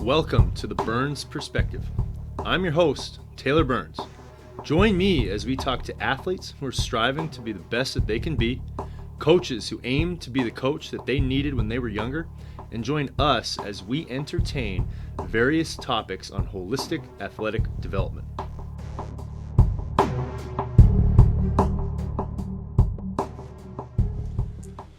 Welcome to the Burns Perspective. I'm your host, Taylor Burns. Join me as we talk to athletes who are striving to be the best that they can be, coaches who aim to be the coach that they needed when they were younger, and join us as we entertain various topics on holistic athletic development.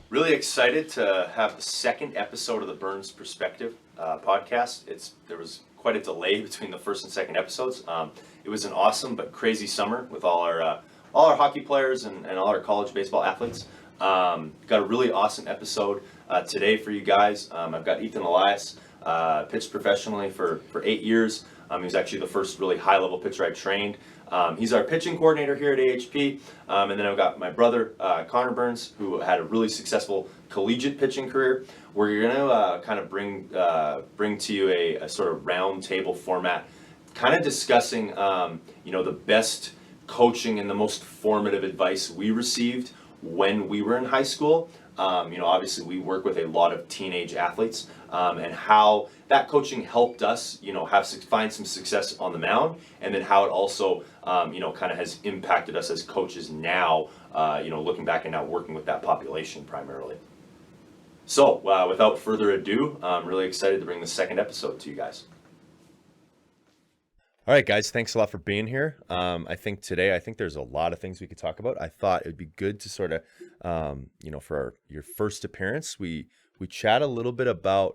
Really excited to have the second episode of the Burns Perspective podcast. There was quite a delay between the first and second episodes. It was an awesome but crazy summer with all our hockey players and all our college baseball athletes. Got a really awesome episode today for you guys. I've got Ethan Elias, pitched professionally for 8 years. He was actually the first really high-level pitcher I trained. He's our pitching coordinator here at AHP. And then I've got my brother, Connor Burns, who had a really successful collegiate pitching career. We're going to kind of bring to you a sort of round table format, kind of discussing the best coaching and the most formative advice we received when we were in high school. Obviously we work with a lot of teenage athletes, and how that coaching helped us, find some success on the mound, and then how it also, kind of has impacted us as coaches now, looking back and now working with that population primarily. So, without further ado, I'm really excited to bring the second episode to you guys. All right, guys, thanks a lot for being here. I think there's a lot of things we could talk about. I thought it would be good to sort of, for your first appearance, we chat a little bit about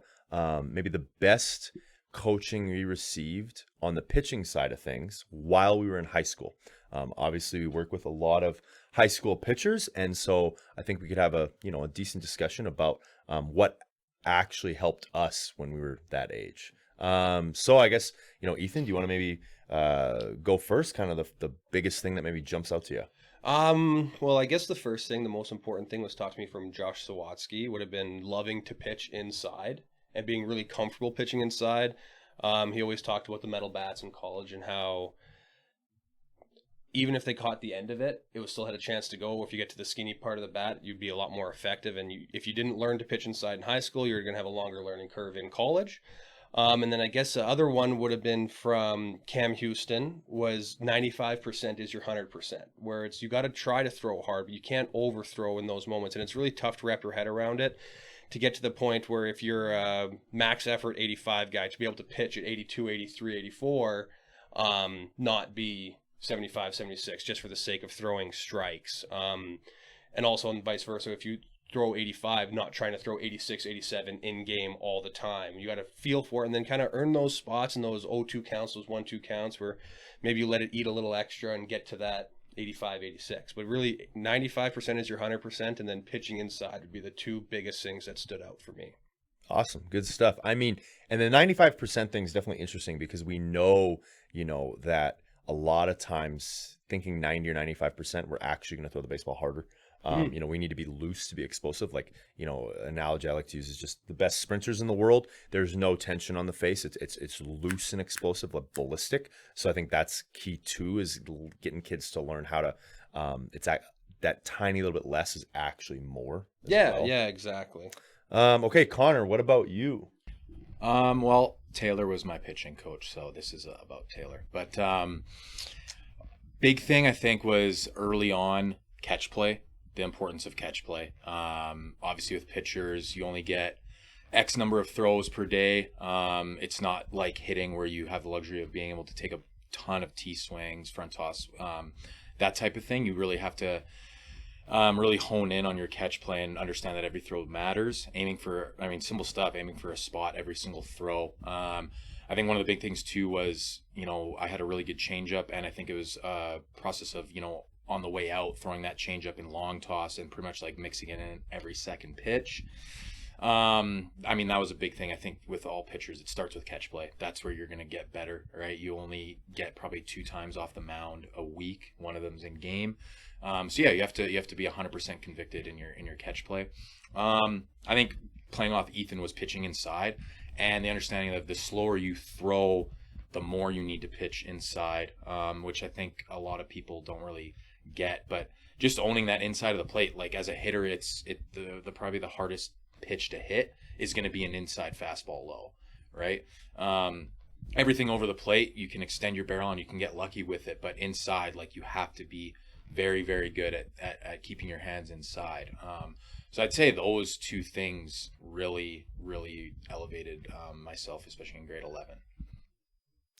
maybe the best coaching we received on the pitching side of things while we were in high school. Obviously, we work with a lot of high school pitchers, and so I think we could have a decent discussion about what actually helped us when we were that age. So I guess, Ethan, do you want to maybe go first, kind of the biggest thing that maybe jumps out to you? Well, I guess the most important thing was taught to me from Josh Sawatsky, would have been loving to pitch inside and being really comfortable pitching inside. He always talked about the metal bats in college and how even if they caught the end of it, it was still had a chance to go. If you get to the skinny part of the bat, you'd be a lot more effective. And if you didn't learn to pitch inside in high school, you're going to have a longer learning curve in college. And then I guess the other one would have been from Cam Houston, was 95% is your 100%, where it's you got to try to throw hard, but you can't overthrow in those moments. And it's really tough to wrap your head around it to get to the point where if you're a max effort 85 guy, to be able to pitch at 82, 83, 84, not be 75, 76, just for the sake of throwing strikes. And also and vice versa, if you throw 85, not trying to throw 86, 87 in game all the time. You got to feel for it and then kind of earn those spots and those 0-2 counts, those 1-2 counts where maybe you let it eat a little extra and get to that 85, 86. But really 95% is your 100%, and then pitching inside would be the two biggest things that stood out for me. Awesome. Good stuff. I mean, and the 95% thing is definitely interesting because we know, that a lot of times thinking 90 or 95%, we're actually going to throw the baseball harder. We need to be loose to be explosive. Like, analogy I like to use is just the best sprinters in the world. There's no tension on the face. It's loose and explosive, like ballistic. So I think that's key too, is getting kids to learn how to, that tiny little bit less is actually more. Yeah, exactly. Okay, Connor, what about you? Well, Taylor was my pitching coach, so this is about Taylor. But big thing I think was early on catch play. The importance of catch play. Obviously with pitchers, you only get X number of throws per day. It's not like hitting where you have the luxury of being able to take a ton of T-swings, front toss, that type of thing. You really have to really hone in on your catch play and understand that every throw matters. Simple stuff, aiming for a spot every single throw. I think one of the big things too was, I had a really good changeup, and I think it was a process of, on the way out, throwing that changeup in long toss and pretty much like mixing it in every second pitch. That was a big thing. I think with all pitchers, it starts with catch play. That's where you're going to get better, right? You only get probably 2 times off the mound a week. One of them's in game. You have to be 100% convicted in your catch play. I think playing off Ethan was pitching inside, and the understanding that the slower you throw, the more you need to pitch inside, which I think a lot of people don't really get. But just owning that inside of the plate, like as a hitter, the probably the hardest pitch to hit is going to be an inside fastball low, right? Everything over the plate, you can extend your barrel and you can get lucky with it, but inside, like, you have to be very, very good at keeping your hands inside. So I'd say those two things really, really elevated myself, especially in grade 11.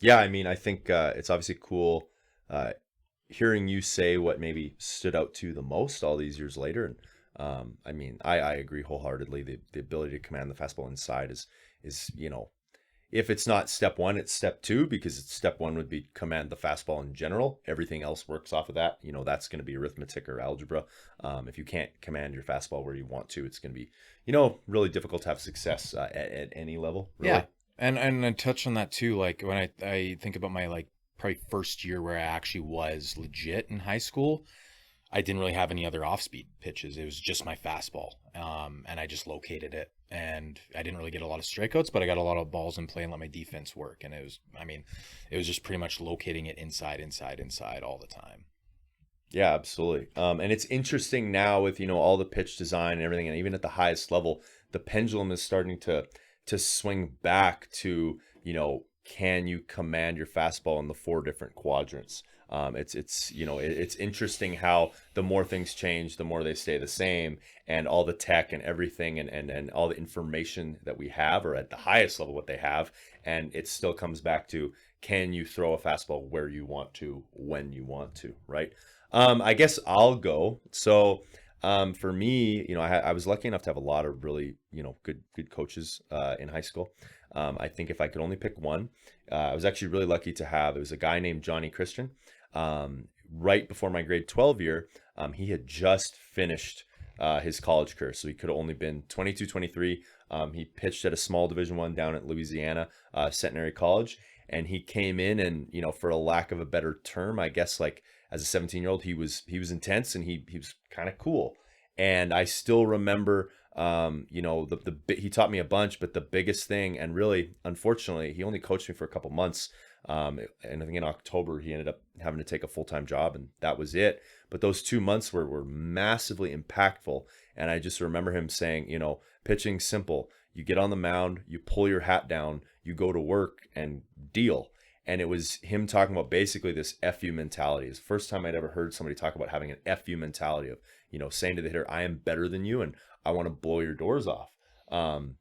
Yeah, I mean, I think it's obviously cool hearing you say what maybe stood out to you the most all these years later. And I mean, I agree wholeheartedly. The ability to command the fastball inside is if it's not step one, it's step two, because step one would be command the fastball in general. Everything else works off of that. That's going to be arithmetic or algebra. If you can't command your fastball where you want to, it's going to be, really difficult to have success at any level. Really. Yeah. And I touched on that too. Like, when I think about my, like, probably first year where I actually was legit in high school, I didn't really have any other off-speed pitches. It was just my fastball. And I just located it. And I didn't really get a lot of strikeouts, but I got a lot of balls in play and let my defense work. And it was just pretty much locating it inside all the time. Yeah, absolutely. And it's interesting now with, all the pitch design and everything, and even at the highest level, the pendulum is starting to swing back to, can you command your fastball in the 4 different quadrants? It's interesting how the more things change, the more they stay the same, and all the tech and everything and all the information that we have are at the highest level what they have, and it still comes back to, can you throw a fastball where you want to, when you want to, right? I guess I'll go. So for me, I was lucky enough to have a lot of really, good coaches in high school. I think if I could only pick one, I was actually really lucky to have, it was a guy named Johnny Christian. Right before my grade 12 year, he had just finished his college career. So he could have only been 22, 23. He pitched at a small Division I down at Louisiana, Centenary College. And he came in and, for a lack of a better term, I guess, like, as a 17-year-old, he was intense and he was kind of cool. And I still remember, he taught me a bunch, but the biggest thing, and really, unfortunately, he only coached me for a couple months. And I think in October, he ended up having to take a full-time job, and that was it. But those 2 months were massively impactful. And I just remember him saying, pitching simple. You get on the mound, you pull your hat down, you go to work and deal. And it was him talking about basically this FU mentality. It's the first time I'd ever heard somebody talk about having an FU mentality of, saying to the hitter, I am better than you and I want to blow your doors off. And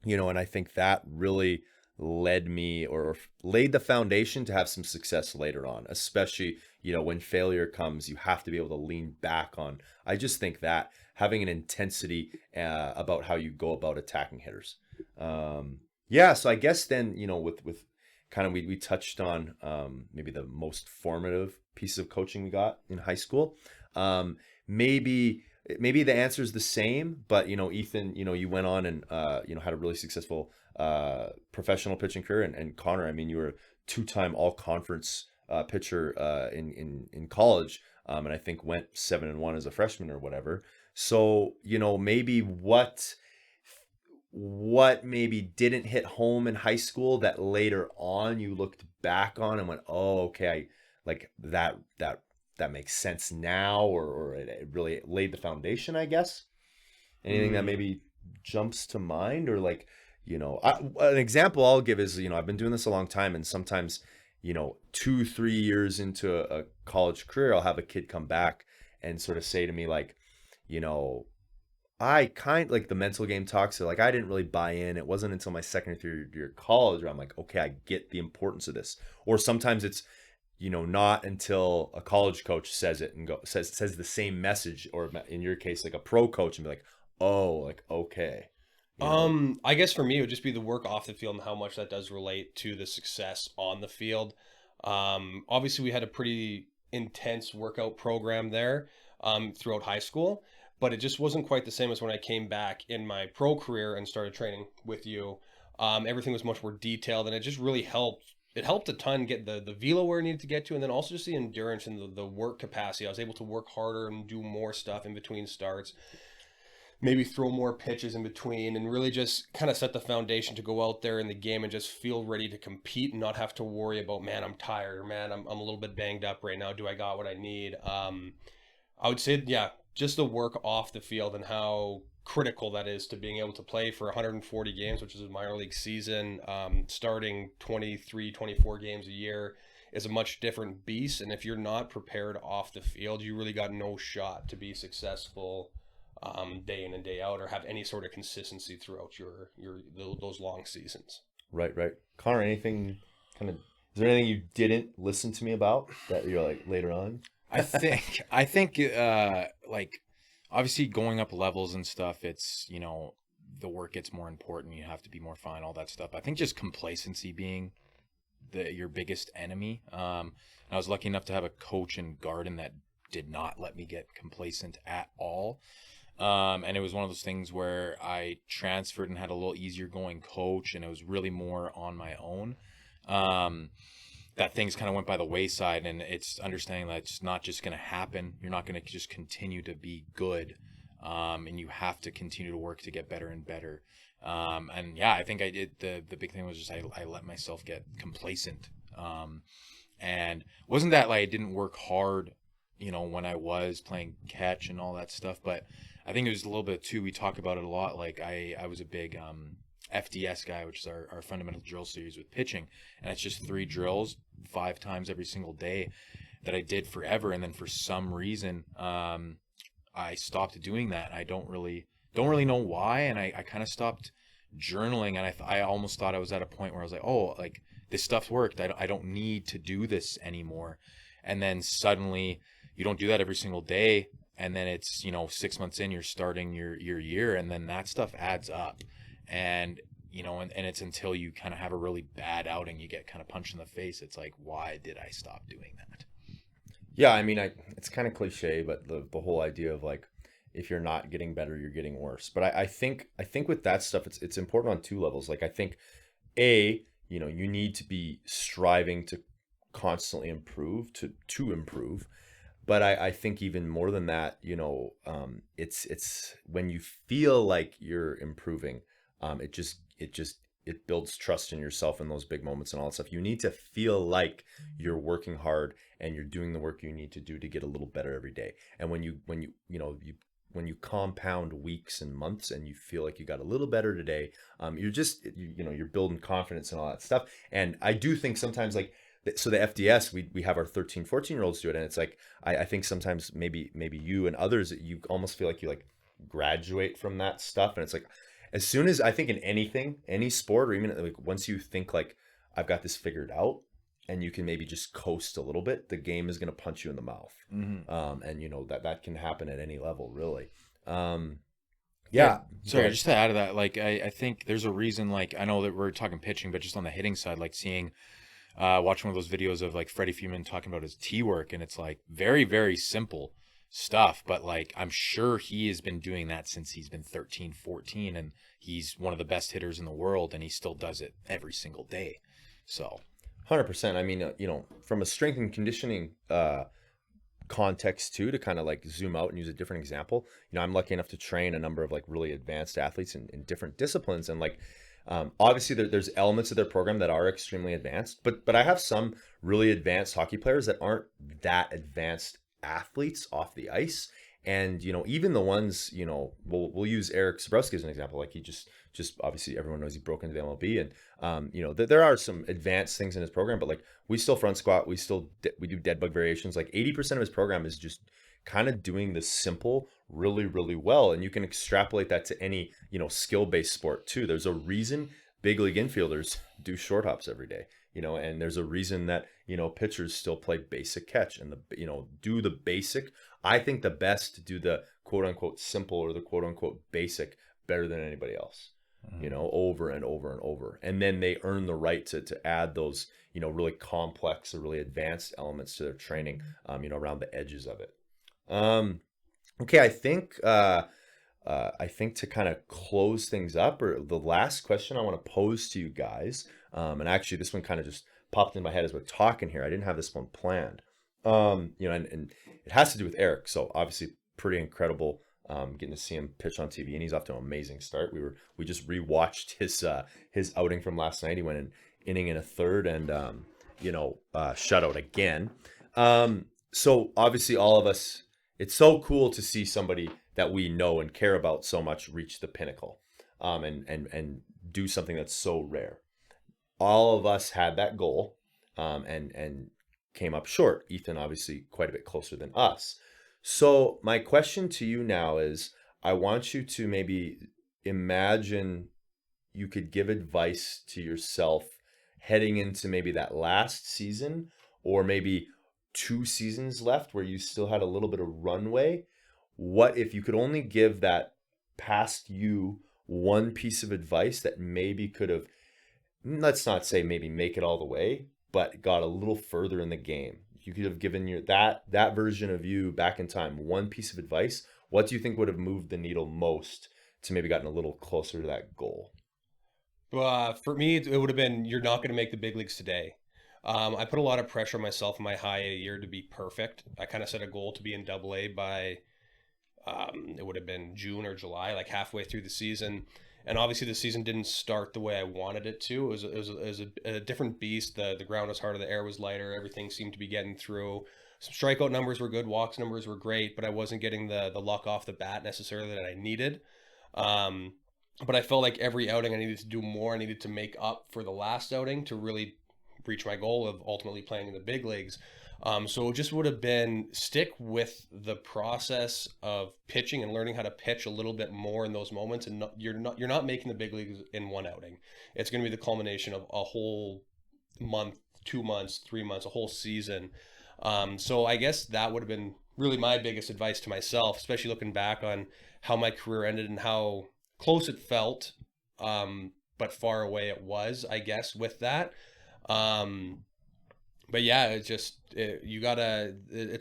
I think that really led me or laid the foundation to have some success later on, especially, when failure comes, you have to be able to lean back on. I just think that having an intensity about how you go about attacking hitters. So I guess then, with kind of, we touched on maybe the most formative piece of coaching we got in high school. Maybe the answer is the same, but Ethan, you went on and had a really successful professional pitching career, and Connor, I mean, you were a 2-time all-conference pitcher in college, and I think went 7-1 as a freshman or whatever. So maybe what maybe didn't hit home in high school that later on you looked back on and went, oh, okay, like that makes sense now, or it really laid the foundation, I guess. Anything that maybe jumps to mind, or like, an example I'll give is, I've been doing this a long time, and sometimes, 2-3 years into a college career, I'll have a kid come back and sort of say to me, like, I kind like the mental game talks. So like, I didn't really buy in. It wasn't until my second or third year of college where I'm like, okay, I get the importance of this. Or sometimes it's, not until a college coach says it and says the same message, or in your case, like a pro coach, and be like, oh, like, okay. I guess for me, it would just be the work off the field and how much that does relate to the success on the field. Obviously we had a pretty intense workout program there, throughout high school, but it just wasn't quite the same as when I came back in my pro career and started training with you. Everything was much more detailed, and it just really helped. It helped a ton get the velo where it needed to get to, and then also just the endurance and the work capacity. I was able to work harder and do more stuff in between starts, maybe throw more pitches in between, and really just kind of set the foundation to go out there in the game and just feel ready to compete and not have to worry about, man, I'm tired, or man, I'm a little bit banged up right now. Do I got what I need? I would say, yeah, just the work off the field and how critical that is to being able to play for 140 games, which is a minor league season. Starting 23, 24 games a year is a much different beast. And if you're not prepared off the field, you really got no shot to be successful day in and day out, or have any sort of consistency throughout those long seasons. Right. Connor, anything kind of, is there anything you didn't listen to me about that you're like later on? I think like obviously going up levels and stuff, it's, you know, the work gets more important. You have to be more fine, all that stuff. I think just complacency being your biggest enemy. I was lucky enough to have a coach in Garden that did not let me get complacent at all. And it was one of those things where I transferred and had a little easier going coach, and it was really more on my own. That things kind of went by the wayside, and it's understanding that it's not just going to happen. You're not going to just continue to be good. And you have to continue to work to get better and better. And yeah, I think I did. The big thing was just I let myself get complacent. And wasn't that like I didn't work hard, you know, when I was playing catch and all that stuff, but I think it was a little bit too, we talk about it a lot. Like I was a big FDS guy, which is our fundamental drill series with pitching. And it's just 3 drills 5 times every single day that I did forever. And then for some reason, I stopped doing that. I don't really know why. And I kind of stopped journaling. And I almost thought I was at a point where I was like, oh, like this stuff's worked. I don't need to do this anymore. And then suddenly you don't do that every single day. And then it's, you know, 6 months in, you're starting your year, and then that stuff adds up. And, you know, and it's until you kind of have a really bad outing, you get kind of punched in the face. It's like, why did I stop doing that? Yeah, I mean, it's kind of cliche, but the whole idea of like, if you're not getting better, you're getting worse. But I think with that stuff, it's important on 2 levels. Like I think, you know, you need to be striving to constantly improve, to improve. But I think even more than that, you know, it's when you feel like you're improving, it builds trust in yourself in those big moments and all that stuff. You need to feel like you're working hard and you're doing the work you need to do to get a little better every day. And when you compound weeks and months and you feel like you got a little better today, you're building confidence and all that stuff. And I do think sometimes like, so the FDS, we have our 13, 14-year-olds do it. And it's like, I think sometimes maybe you and others, you almost feel like you like graduate from that stuff. And it's like, as soon as I think in anything, any sport, or even like once you think like, I've got this figured out, and you can maybe just coast a little bit, the game is going to punch you in the mouth. Mm-hmm. And you know, that can happen at any level, really. Yeah. Sorry, just to add to that, like, I think there's a reason, like, I know that we're talking pitching, but just on the hitting side, like seeing, watching one of those videos of like Freddie Freeman talking about his tee work, and it's like very, very simple stuff, but like I'm sure he has been doing that since he's been 13, 14, and he's one of the best hitters in the world, and he still does it every single day. So 100%. I mean, you know, from a strength and conditioning context too, to kind of like zoom out and use a different example, you know, I'm lucky enough to train a number of like really advanced athletes in different disciplines, and like obviously there's elements of their program that are extremely advanced, but I have some really advanced hockey players that aren't that advanced athletes off the ice. And, you know, even the ones, you know, we'll use Eric Sabrowski as an example. Like he just obviously everyone knows he broke into the MLB, and you know, there are some advanced things in his program, but like we still front squat, we do dead bug variations. Like 80% of his program is just kind of doing the simple really, really well. And you can extrapolate that to any, you know, skill-based sport too. There's a reason big league infielders do short hops every day, you know, and there's a reason that, you know, pitchers still play basic catch and do the basic. I think the best do the quote unquote simple or the quote unquote basic better than anybody else, you know, over and over and over. And then they earn the right to add those, you know, really complex or really advanced elements to their training, you know, around the edges of it. Okay, I think to kind of close things up, or the last question I want to pose to you guys, and actually this one kind of just popped in my head as we're talking here. I didn't have this one planned. You know, and it has to do with Eric. So obviously pretty incredible getting to see him pitch on TV, and he's off to an amazing start. We just rewatched his outing from last night. He went an inning and a third, and shutout again. So obviously all of us, it's so cool to see somebody that we know and care about so much reach the pinnacle, and do something that's so rare. All of us had that goal, and came up short. Ethan obviously quite a bit closer than us. So my question to you now is, I want you to maybe imagine you could give advice to yourself heading into maybe that last season, or maybe 2 seasons left where you still had a little bit of runway. What if you could only give that past you one piece of advice that maybe could have, let's not say maybe make it all the way, but got a little further in the game? You could have given your that version of you back in time one piece of advice. What do you think would have moved the needle most to maybe gotten a little closer to that goal? For me, it would have been, you're not going to make the big leagues today. I put a lot of pressure on myself in my high A year to be perfect. I kind of set a goal to be in Double A by, it would have been June or July, like halfway through the season. And obviously the season didn't start the way I wanted it to. It was a different beast. The ground was harder, the air was lighter, everything seemed to be getting through. Some strikeout numbers were good, walks numbers were great, but I wasn't getting the luck off the bat necessarily that I needed. But I felt like every outing I needed to do more. I needed to make up for the last outing to really reach my goal of ultimately playing in the big leagues. So it just would have been stick with the process of pitching and learning how to pitch a little bit more in those moments. And you're not making the big leagues in one outing. It's going to be the culmination of a whole month, 2 months, 3 months, a whole season. So I guess that would have been really my biggest advice to myself, especially looking back on how my career ended and how close it felt, but far away it was, I guess, with that. But yeah, it's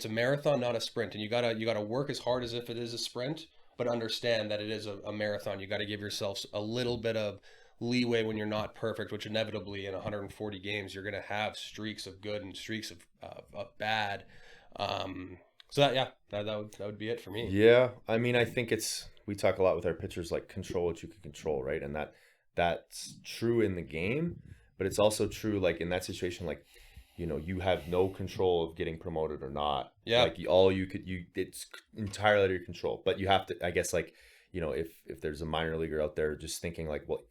a marathon, not a sprint. And you gotta work as hard as if it is a sprint, but understand that it is a marathon. You got to give yourself a little bit of leeway when you're not perfect, which inevitably in 140 games, you're going to have streaks of good and streaks of bad. So that would be it for me. Yeah, I mean, I think we talk a lot with our pitchers, like control what you can control, right? And that's true in the game, but it's also true like in that situation, like, you have no control of getting promoted or not. Yeah. Like it's entirely under your control, but you have to, I guess, like, if there's a minor leaguer out there just thinking like, well,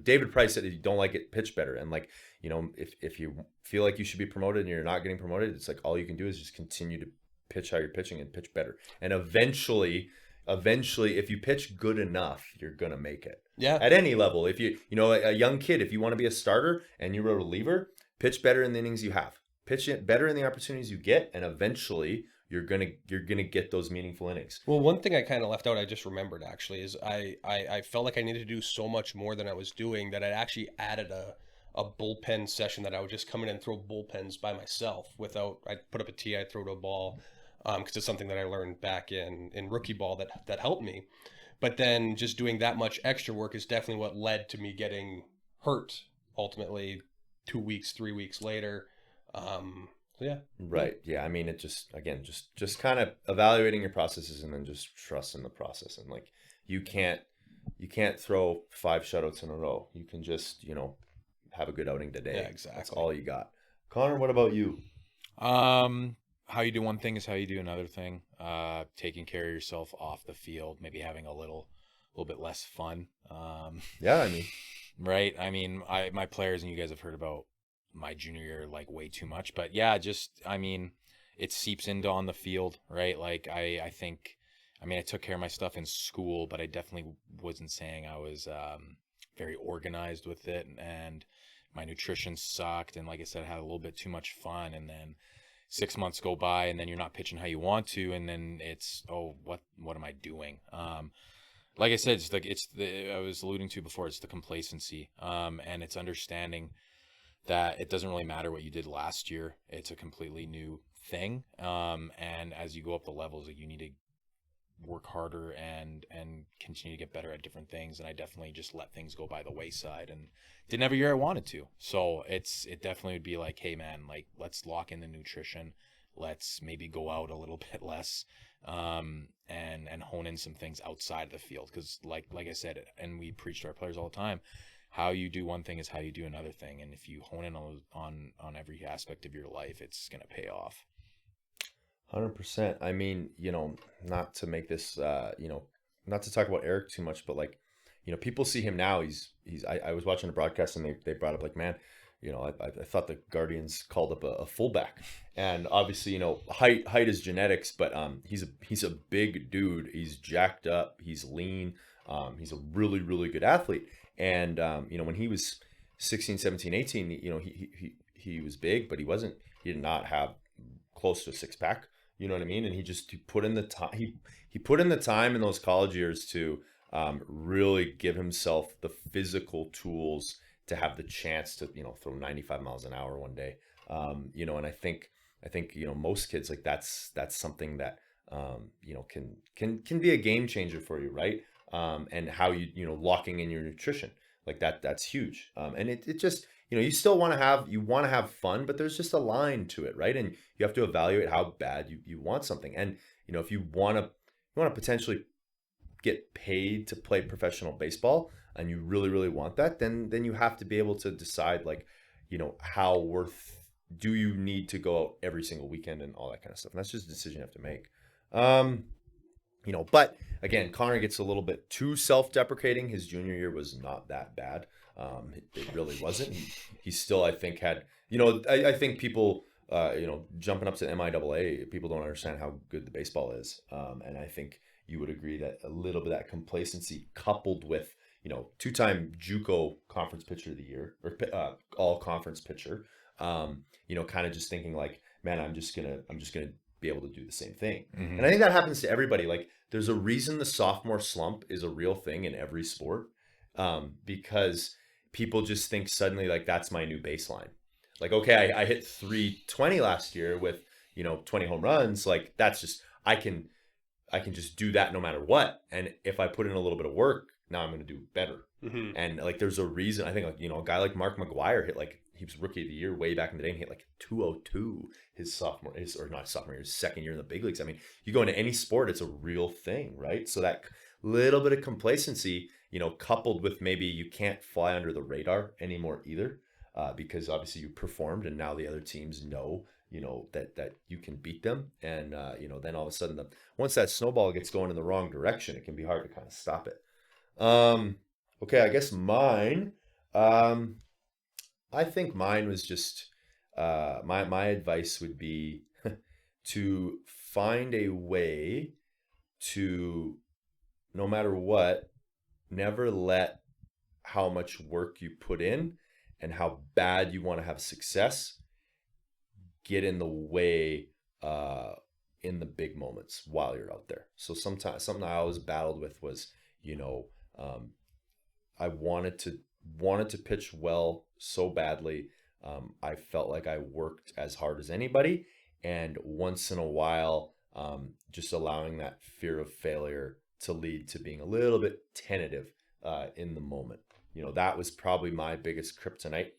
David Price said, if you don't like it, pitch better. And like, if you feel like you should be promoted and you're not getting promoted, it's like all you can do is just continue to pitch how you're pitching and pitch better. And eventually, if you pitch good enough, you're going to make it. Yeah. At any level. If a young kid, if you want to be a starter and you're a reliever, pitch better in the innings you have. Pitch it better in the opportunities you get, and eventually you're gonna get those meaningful innings. Well, one thing I kind of left out, I just remembered actually, is I felt like I needed to do so much more than I was doing that I actually added a bullpen session that I would just come in and throw bullpens by myself I'd put up a tee, I'd throw to a ball, because it's something that I learned back in rookie ball that helped me. But then just doing that much extra work is definitely what led to me getting hurt ultimately 2 weeks, 3 weeks later. So yeah. Right. Yeah. I mean, it just kind of evaluating your processes and then just trust in the process. And like, you can't throw 5 shutouts in a row. You can just, have a good outing today. Yeah, exactly. That's all you got. Connor, what about you? How you do one thing is how you do another thing. Taking care of yourself off the field, maybe having a little bit less fun. Yeah, I mean, right. I mean, my players, and you guys have heard about my junior year like way too much, but yeah, it seeps into on the field, right? Like I think, I took care of my stuff in school, but I definitely wasn't saying I was very organized with it, and my nutrition sucked, and like I said, I had a little bit too much fun, and then 6 months go by, and then you're not pitching how you want to, and then it's, what am I doing? Like I said, I was alluding to before, it's the complacency, and it's understanding that it doesn't really matter what you did last year. It's a completely new thing. And as you go up the levels, you need to work harder and continue to get better at different things. And I definitely just let things go by the wayside and didn't have a year I wanted to. So it definitely would be like, hey man, like let's lock in the nutrition. Let's maybe go out a little bit less, and hone in some things outside of the field. Cause like I said, and we preach to our players all the time, how you do one thing is how you do another thing. And if you hone in on every aspect of your life, it's going to pay off. 100%. I mean, not to make this, not to talk about Eric too much, but like, people see him now. I was watching a broadcast and they brought up like, man, I thought the Guardians called up a fullback, and obviously, height is genetics, but he's a big dude. He's jacked up. He's lean. He's a really, really good athlete. And, when he was 16, 17, 18, he was big, but he did not have close to a six pack. You know what I mean? And he put in the time. He put in the time in those college years to really give himself the physical tools to have the chance to throw 95 miles an hour one day. And I think most kids, like that's something that can be a game changer for you, right? And how you locking in your nutrition, like that's huge. And it just you still want to have fun, but there's just a line to it, right? And you have to evaluate how bad you want something. And if you want to potentially get paid to play professional baseball and you really, really want that, then you have to be able to decide, like, how worth do you need to go out every single weekend and all that kind of stuff. And that's just a decision you have to make. But again, Connor gets a little bit too self-deprecating. His junior year was not that bad. It really wasn't. He still, I think, had, I think people, jumping up to MIAA, people don't understand how good the baseball is. And I think you would agree that a little bit of that complacency coupled with, two-time JUCO conference pitcher of the year, or all conference pitcher, kind of just thinking like, man, I'm just gonna be able to do the same thing. Mm-hmm. And I think that happens to everybody. Like, there's a reason the sophomore slump is a real thing in every sport, because people just think suddenly like that's my new baseline. Like, okay, I hit 320 last year with 20 home runs. Like, that's just I can just do that no matter what. And if I put in a little bit of work, now I'm going to do better. Mm-hmm. And like, there's a reason. I think like a guy like Mark McGuire hit, like, he was rookie of the year way back in the day and hit like 202 his second year in the big leagues. I mean, you go into any sport, it's a real thing, right? So that little bit of complacency, coupled with maybe you can't fly under the radar anymore either, because obviously you performed and now the other teams know, that you can beat them. And, then all of a sudden, once that snowball gets going in the wrong direction, it can be hard to kind of stop it. Okay, I guess mine, I think mine was just, my advice would be to find a way to, no matter what, never let how much work you put in and how bad you want to have success get in the way in the big moments while you're out there. So sometimes something I always battled with was, I wanted to pitch well so badly. I felt like I worked as hard as anybody, and once in a while, just allowing that fear of failure to lead to being a little bit tentative in the moment. That was probably my biggest kryptonite,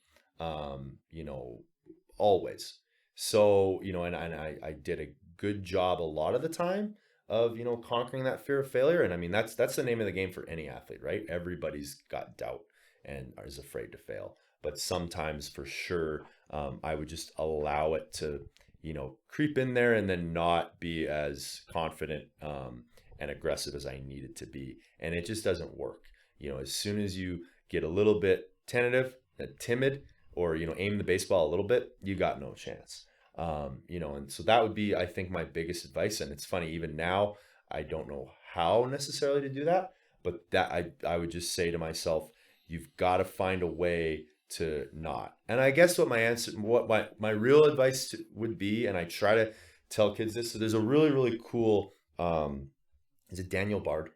always. So, and I did a good job a lot of the time of, conquering that fear of failure. And I mean, that's the name of the game for any athlete, right? Everybody's got doubt and is afraid to fail. But sometimes for sure, I would just allow it to, creep in there and then not be as confident and aggressive as I needed to be. And it just doesn't work. As soon as you get a little bit tentative, timid, or, aim the baseball a little bit, you got no chance. And so that would be, I think, my biggest advice. And it's funny, even now, I don't know how necessarily to do that, but that I would just say to myself, you've got to find a way to not. And I guess what my real advice would be, and I try to tell kids this, so there's a really, really cool, is it Daniel Bard?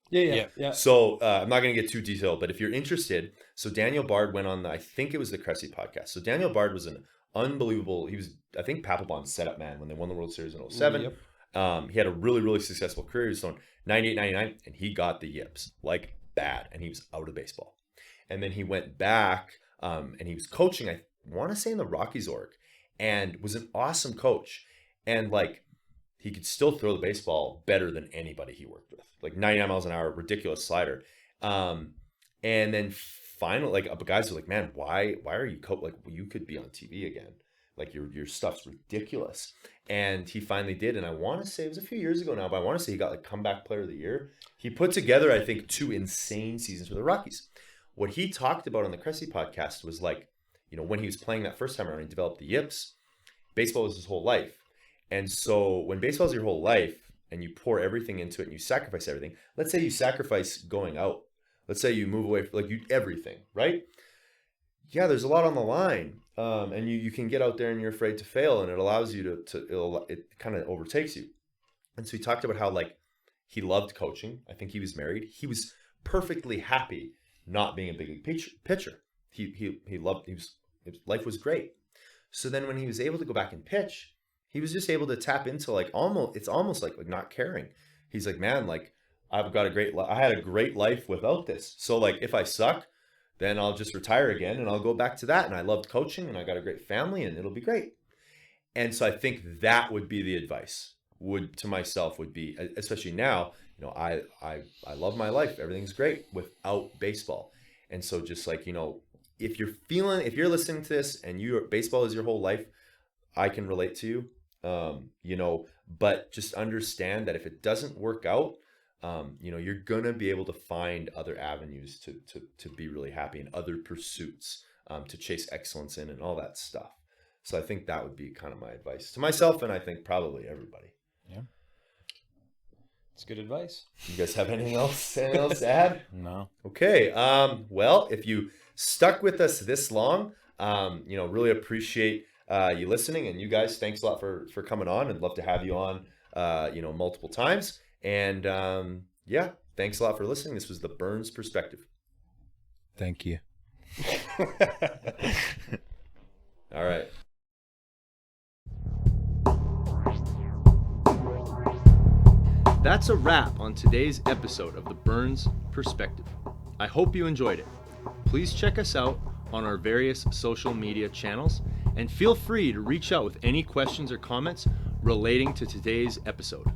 Yeah. So I'm not going to get too detailed, but if you're interested, so Daniel Bard went on, I think it was the Cressy podcast. So Daniel Bard was an unbelievable, he was, I think, Papelbon's setup man when they won the World Series in 2007. Yep. He had a really, really successful career. He was throwing 98, 99, and he got the yips, like bad, and he was out of baseball. And then he went back, and he was coaching, I want to say, in the Rockies org, and was an awesome coach. And like, he could still throw the baseball better than anybody he worked with, like 99 miles an hour, ridiculous slider. And then finally, like, guys were like, man, why are you like, well, you could be on TV again. Like your stuff's ridiculous. And he finally did. And I want to say it was a few years ago now, but I want to say he got like comeback player of the year. He put together, I think, 2 insane seasons for the Rockies. What he talked about on the Cressy podcast was like, when he was playing that first time around, he developed the yips. Baseball was his whole life. And so when baseball is your whole life and you pour everything into it and you sacrifice everything, let's say you sacrifice going out. Let's say you move away from everything, right? Yeah, there's a lot on the line. And you can get out there and you're afraid to fail, and it allows you it kind of overtakes you. And so he talked about how like he loved coaching. I think he was married. He was perfectly happy not being a big league pitcher. Life was great. So then when he was able to go back and pitch, he was just able to tap into like it's almost like not caring. He's like, man, like I had a great life without this. So like if I suck, then I'll just retire again and I'll go back to that. And I loved coaching and I got a great family and it'll be great. And so I think that would be the advice to myself would be, especially now, I love my life. Everything's great without baseball. And so just like, if you're listening to this and baseball is your whole life, I can relate to you, but just understand that if it doesn't work out, you're gonna be able to find other avenues to be really happy and other pursuits to chase excellence in and all that stuff. So I think that would be kind of my advice to myself, and I think probably everybody. Yeah, It's good advice. You guys have anything else to add? No. Okay. Well, if you stuck with us this long, really appreciate you listening, and you guys, thanks a lot for coming on, and love to have you on, multiple times. And thanks a lot for listening. This was the Burns Perspective. Thank you. All right. That's a wrap on today's episode of the Burns Perspective. I hope you enjoyed it. Please check us out on our various social media channels, and feel free to reach out with any questions or comments relating to today's episode.